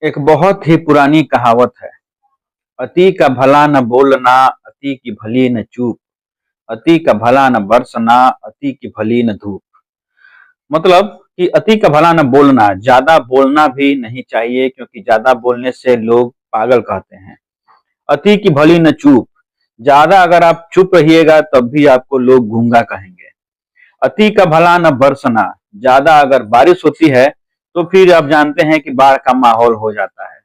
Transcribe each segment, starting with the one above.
एक बहुत ही पुरानी कहावत है। अति का भला न बोलना, अति की भली न चूप। अति का भला न बरसना, अति की भली न धूप। मतलब कि अति का भला न बोलना, ज्यादा बोलना भी नहीं चाहिए क्योंकि ज्यादा बोलने से लोग पागल कहते हैं। अति की भली न चूप, ज्यादा अगर आप चुप रहिएगा तब भी आपको लोग गूंगा कहेंगे। अति का भला न बरसना, ज्यादा अगर बारिश होती है तो फिर आप जानते हैं कि बाढ़ का माहौल हो जाता है।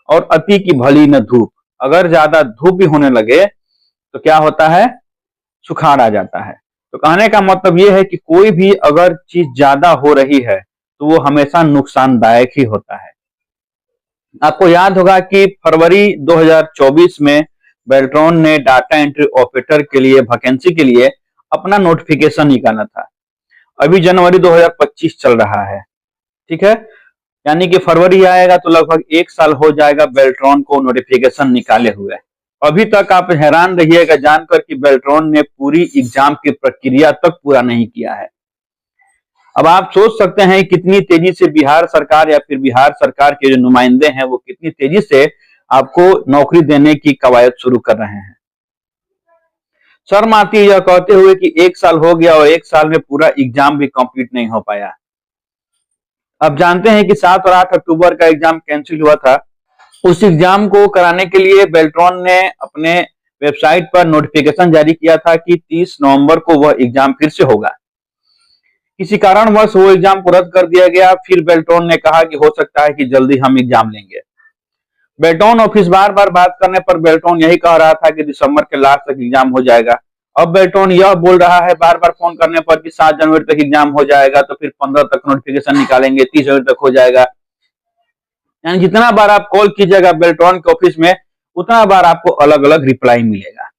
और अति की भली न धूप, अगर ज्यादा धूप भी होने लगे तो क्या होता है, सुखाड़ आ जाता है। तो कहने का मतलब यह है कि कोई भी अगर चीज ज्यादा हो रही है तो वो हमेशा नुकसानदायक ही होता है। आपको याद होगा कि फरवरी 2024 में बेल्ट्रॉन ने डाटा एंट्री ऑपरेटर के लिए वैकेंसी के लिए अपना नोटिफिकेशन निकाला था। अभी जनवरी 2025 चल रहा है, ठीक है। यानी कि फरवरी आएगा तो लगभग 1 साल हो जाएगा बेल्ट्रॉन को नोटिफिकेशन निकाले हुए। अभी तक आप हैरान रहिएगा जानकर कि बेल्ट्रॉन ने पूरी एग्जाम की प्रक्रिया तक पूरा नहीं किया है। अब आप सोच सकते हैं कितनी तेजी से बिहार सरकार या फिर बिहार सरकार के जो नुमाइंदे हैं वो कितनी तेजी से आपको नौकरी देने की कवायद शुरू कर रहे हैं। शर्म आती है यह कहते हुए कि 1 साल हो गया और 1 साल में पूरा एग्जाम भी कंप्लीट नहीं हो पाया। अब जानते हैं कि 7 और 8 अक्टूबर का एग्जाम कैंसिल हुआ था। उस एग्जाम को कराने के लिए बेल्ट्रॉन ने अपने वेबसाइट पर नोटिफिकेशन जारी किया था कि 30 नवंबर को वह एग्जाम फिर से होगा। किसी कारणवश वो एग्जाम को रद्द कर दिया गया। फिर बेल्ट्रॉन ने कहा कि हो सकता है कि जल्दी हम एग्जाम लेंगे। बेल्ट्रॉन ऑफिस बार बार बात करने पर बेल्ट्रॉन यही कह रहा था कि दिसंबर के लास्ट तक एग्जाम हो जाएगा। अब बेल्ट्रॉन यह बोल रहा है बार बार फोन करने पर कि 7 जनवरी तक एग्जाम हो जाएगा, तो फिर 15 तक नोटिफिकेशन निकालेंगे, 30 जनवरी तक हो जाएगा। यानी जितना बार आप कॉल कीजिएगा बेल्ट्रॉन के ऑफिस में उतना बार आपको अलग अलग रिप्लाई मिलेगा।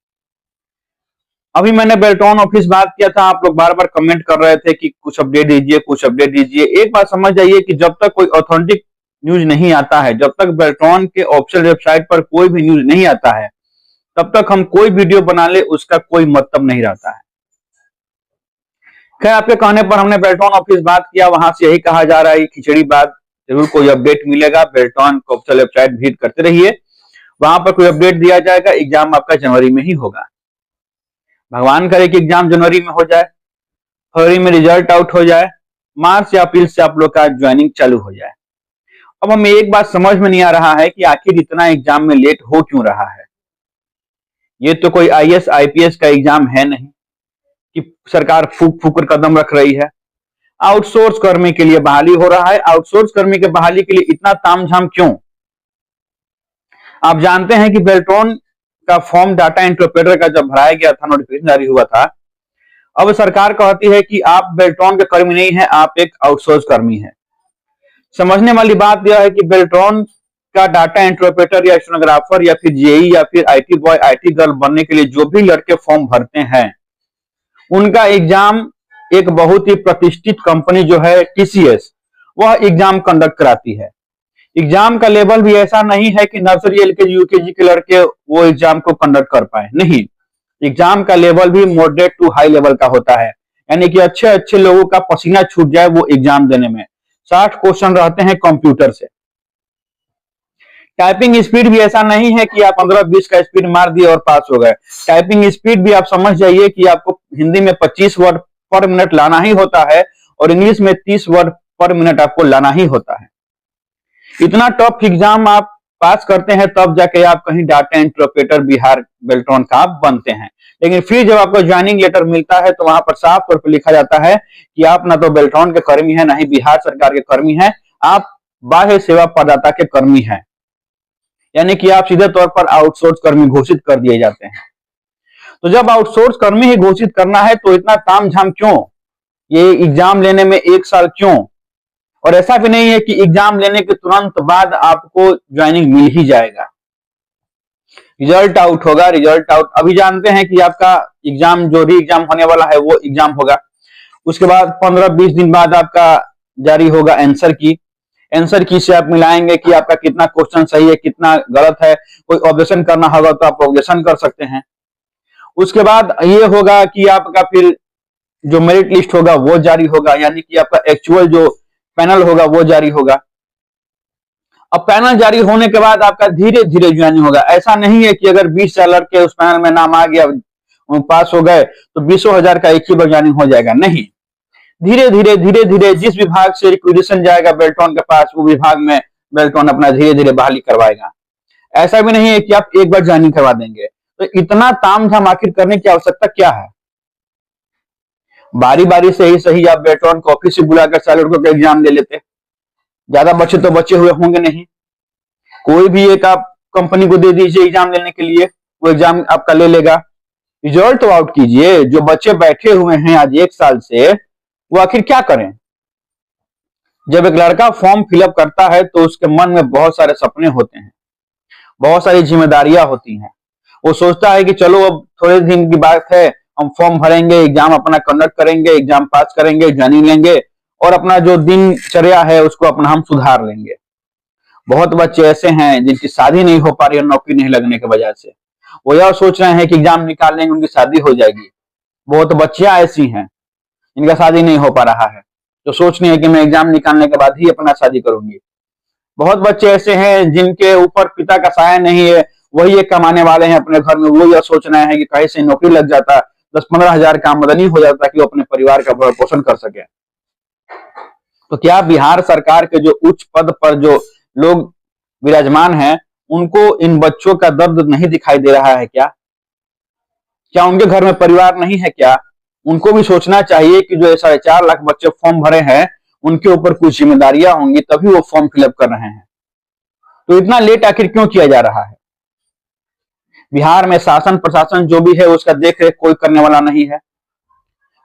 अभी मैंने बेल्ट्रॉन ऑफिस बात किया था, आप लोग बार बार कमेंट कर रहे थे कि कुछ अपडेट दीजिए, कुछ अपडेट दीजिए। एक बात समझ जाइए कि जब तक कोई ऑथेंटिक न्यूज नहीं आता है, जब तक बेल्ट्रॉन के ऑफिशियल वेबसाइट पर कोई भी न्यूज नहीं आता है, तब तक हम कोई वीडियो बना ले उसका कोई मतलब नहीं रहता है। खैर, आपके कहने पर हमने बेल्ट्रॉन ऑफिस बात किया, वहां से यही कहा जा रहा है खिचड़ी बात, जरूर कोई अपडेट मिलेगा। बेल्ट्रॉन को ऑफिशियल वेबसाइट विजिट करते रहिए, वहां पर कोई अपडेट दिया जाएगा। एग्जाम आपका जनवरी में ही होगा। भगवान करे कि एग्जाम जनवरी में हो जाए, फरवरी में रिजल्ट आउट हो जाए, मार्च या अप्रैल से आप लोग का ज्वाइनिंग चालू हो जाए। अब हमें एक बात समझ में नहीं आ रहा है कि आखिर इतना एग्जाम में लेट हो क्यों रहा है। ये तो कोई आईएएस आईपीएस का एग्जाम है नहीं कि सरकार फूक फूक कर कदम रख रही है। आउटसोर्स कर्मी के लिए बहाली हो रहा है। आउटसोर्स कर्मी के बहाली के लिए इतना तामझाम क्यों? आप जानते हैं कि बेल्ट्रॉन का फॉर्म डाटा इंटरप्रेटर का जब भराया गया था, नोटिफिकेशन जारी हुआ था, अब सरकार कहती है कि आप बेल्ट्रॉन के कर्मी नहीं है, आप एक आउटसोर्स कर्मी है। समझने वाली बात यह है कि बेल्ट्रॉन का डाटा इंटरप्रेटर या स्टेनोग्राफर या फिर जेई या फिर आईटी बॉय आईटी गर्ल बनने के लिए जो भी लड़के फॉर्म भरते हैं, उनका एग्जाम एक बहुत ही प्रतिष्ठित कंपनी जो है टीसीएस, वह एग्जाम कंडक्ट कराती है। एग्जाम का लेवल भी ऐसा नहीं है कि नर्सरी एलकेजी यूकेजी के लड़के वो एग्जाम को कंडक्ट कर पाए, नहीं। एग्जाम का लेवल भी मॉडरेट टू हाई लेवल का होता है, यानी कि अच्छे अच्छे लोगों का पसीना छूट जाए वो एग्जाम देने में। 60 क्वेश्चन रहते हैं कंप्यूटर से। टाइपिंग स्पीड भी ऐसा नहीं है कि आप 15-20 का स्पीड मार दिए और पास हो गए। टाइपिंग स्पीड भी आप समझ जाइए कि आपको हिंदी में 25 वर्ड पर मिनट लाना ही होता है और इंग्लिश में 30 वर्ड पर मिनट आपको लाना ही होता है। इतना टफ एग्जाम आप पास करते हैं तब जाके आप कहीं डाटा इंटरप्रेटर बिहार बेल्ट्रॉन का आप बनते हैं। लेकिन फिर जब आपको ज्वाइनिंग लेटर मिलता है तो वहां पर साफ तौर पर लिखा जाता है कि आप ना तो बेल्ट्रॉन के कर्मी हैं, ना ही बिहार सरकार के कर्मी हैं, आप बाह्य सेवा प्रदाता के कर्मी हैं। यानी कि आप सीधे तौर पर आउटसोर्स कर्मी घोषित कर दिए जाते हैं। तो जब आउटसोर्स कर्मी ही घोषित करना है तो इतना तामझाम क्यों? ये एग्जाम लेने में 1 साल क्यों? और ऐसा भी नहीं है कि एग्जाम लेने के तुरंत बाद आपको ज्वाइनिंग मिल ही जाएगा। रिजल्ट आउट होगा, रिजल्ट आउट अभी जानते हैं कि आपका एग्जाम जो भी एग्जाम होने वाला है वो एग्जाम होगा। उसके बाद 15-20 दिन बाद आपका जारी होगा आंसर की। आंसर की से आप मिलाएंगे कि आपका कितना क्वेश्चन सही है, कितना गलत है। कोई ऑब्जेक्शन करना होगा तो आप ऑब्जेक्शन कर सकते हैं। उसके बाद ये होगा कि आपका फिर जो मेरिट लिस्ट होगा वो जारी होगा, यानी कि आपका एक्चुअल जो पैनल होगा वो जारी होगा। अब पैनल जारी होने के बाद आपका धीरे धीरे ज्वाइनिंग होगा। ऐसा नहीं है कि अगर 20 साल के उस पैनल में नाम आ गया, पास हो गए तो 20,000 का एक ही बार ज्वाइनिंग हो जाएगा, नहीं। धीरे धीरे जिस विभाग से रिक्वेजिशन जाएगा बेल्ट्रॉन के पास, वो विभाग में बेल्ट्रॉन अपना धीरे धीरे बहाली करवाएगा। ऐसा भी नहीं है कि आप एक बार ज्वाइनिंग करवा देंगे। तो इतना तामझाम आखिर करने की आवश्यकता क्या है? बारी बारी से ही सही आप बेल्ट्रॉन को ऑफिस से बुलाकर सारे लड़कों का एग्जाम ले लेते। ज्यादा बच्चे तो बचे हुए होंगे नहीं, कोई भी एक आप कंपनी को दे दीजिए एग्जाम लेने के लिए, वो एग्जाम आपका ले लेगा। रिजल्ट तो आउट कीजिए। जो बच्चे बैठे हुए हैं आज 1 साल से, वो आखिर क्या करें? जब एक लड़का फॉर्म फिलअप करता है तो उसके मन में बहुत सारे सपने होते हैं, बहुत सारी जिम्मेदारियां होती हैं। वो सोचता है कि चलो अब थोड़े दिन की बात है, हम फॉर्म भरेंगे, एग्जाम अपना कंडक्ट करेंगे, एग्जाम पास करेंगे, ज्वाइनिंग लेंगे और अपना जो दिनचर्या है उसको अपना हम सुधार लेंगे। बहुत बच्चे ऐसे हैं जिनकी शादी नहीं हो पा रही है नौकरी नहीं लगने की वजह से। वो यह सोच रहे हैं कि एग्जाम निकाल लेंगे, उनकी शादी हो जाएगी। बहुत बच्चियां ऐसी हैं जिनका शादी नहीं हो पा रहा है, तो सोच रही है कि मैं एग्जाम निकालने के बाद ही अपना शादी करूंगी। बहुत बच्चे ऐसे हैं जिनके ऊपर पिता का साया नहीं है, वही एक कमाने वाले हैं अपने घर में। वो यह सोच रहे हैं कि कहीं से नौकरी लग जाता, 10-15 हजार का आमदनी हो जाता कि वो अपने परिवार का भरण पोषण कर सके। तो क्या बिहार सरकार के जो उच्च पद पर जो लोग विराजमान हैं, उनको इन बच्चों का दर्द नहीं दिखाई दे रहा है क्या? क्या उनके घर में परिवार नहीं है क्या? उनको भी सोचना चाहिए कि जो 4.5 लाख बच्चे फॉर्म भरे हैं, उनके ऊपर कुछ जिम्मेदारियां होंगी, तभी वो फॉर्म फिलअप कर रहे हैं। तो इतना लेट आखिर क्यों किया जा रहा है? बिहार में शासन प्रशासन जो भी है उसका देख रेख कोई करने वाला नहीं है,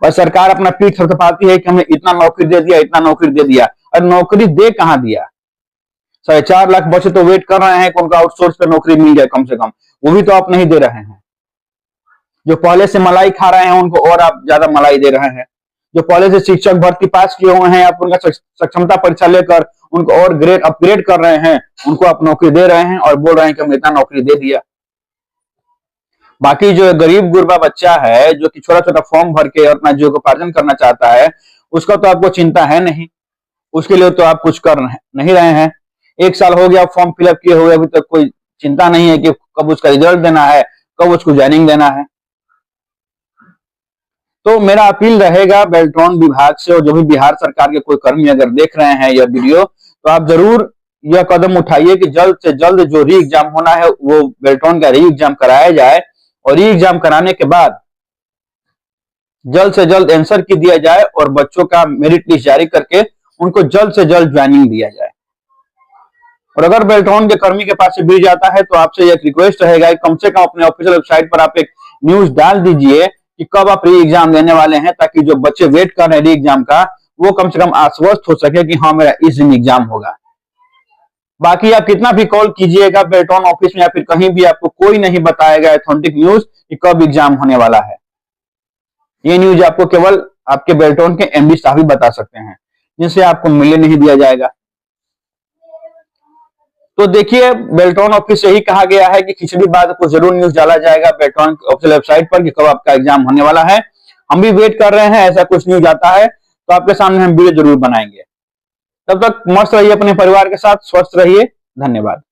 और सरकार अपना पीठ थपथपाती है कि हमने इतना नौकरी दे दिया, इतना नौकरी दे दिया। और नौकरी दे कहां दिया? 4.5 लाख बच्चे तो वेट कर रहे हैं कि उनका आउटसोर्स पे नौकरी मिल जाए कम से कम, वो भी तो आप नहीं दे रहे हैं। जो पहले से मलाई खा रहे हैं उनको और आप ज्यादा मलाई दे रहे हैं। जो पहले से शिक्षक भर्ती पास किए हुए हैं, आप उनका सक्षमता परीक्षा लेकर उनको और ग्रेड अपग्रेड कर रहे हैं, उनको आप नौकरी दे रहे हैं और बोल रहे हैं कि हमने इतना नौकरी दे दिया। बाकी जो गरीब गुरबा बच्चा है, जो कि छोटा छोटा फॉर्म भर के अपना जीविकोपार्जन करना चाहता है, उसका तो आपको चिंता है नहीं, उसके लिए तो आप कुछ कर नहीं रहे हैं। 1 साल हो गया फॉर्म फिलअप किए हुए, अभी तक कोई चिंता नहीं है कि कब उसका रिजल्ट देना है, कब उसको ज्वाइनिंग देना है। तो मेरा अपील रहेगा बेल्ट्रॉन विभाग से, और जो भी बिहार सरकार के कोई कर्मी अगर देख रहे हैं यह वीडियो, तो आप जरूर यह कदम उठाइए कि जल्द से जल्द जो री एग्जाम होना है वो बेल्ट्रॉन का री एग्जाम कराया जाए, और री एग्जाम कराने के बाद जल्द से जल्द आंसर की दिया जाए और बच्चों का मेरिट लिस्ट जारी करके उनको जल्द से जल्द ज्वाइनिंग दिया जाए। और अगर बेल्ट्रॉन के कर्मी के पास से बिल जाता है तो आपसे एक रिक्वेस्ट रहेगा कि कम से कम अपने ऑफिशियल वेबसाइट पर आप एक न्यूज डाल दीजिए कि कब आप री एग्जाम देने वाले हैं, ताकि जो बच्चे वेट कर रहे हैं री एग्जाम का, वो कम से कम आश्वस्त हो सके कि हाँ मेरा इस दिन एग्जाम होगा। बाकी आप कितना भी कॉल कीजिएगा बेल्ट्रॉन ऑफिस में या फिर कहीं भी, आपको कोई नहीं बताएगा ऑथेंटिक न्यूज कि कब एग्जाम होने वाला है। ये न्यूज आपको केवल आपके बेल्ट्रॉन के एमडी साहब ही बता सकते हैं, जिनसे आपको मिलने नहीं दिया जाएगा। तो देखिए, बेल्ट्रॉन ऑफिस से ही कहा गया है कि खिचड़ी बाद को जरूर न्यूज डाला जाएगा बेल्ट्रॉन ऑफिशियल वेबसाइट पर कि कब आपका एग्जाम होने वाला है। हम भी वेट कर रहे हैं, ऐसा कुछ न्यूज आता है तो आपके सामने हम वीडियो जरूर बनाएंगे। तब तक मस्त रहिए अपने परिवार के साथ, स्वस्थ रहिए। धन्यवाद।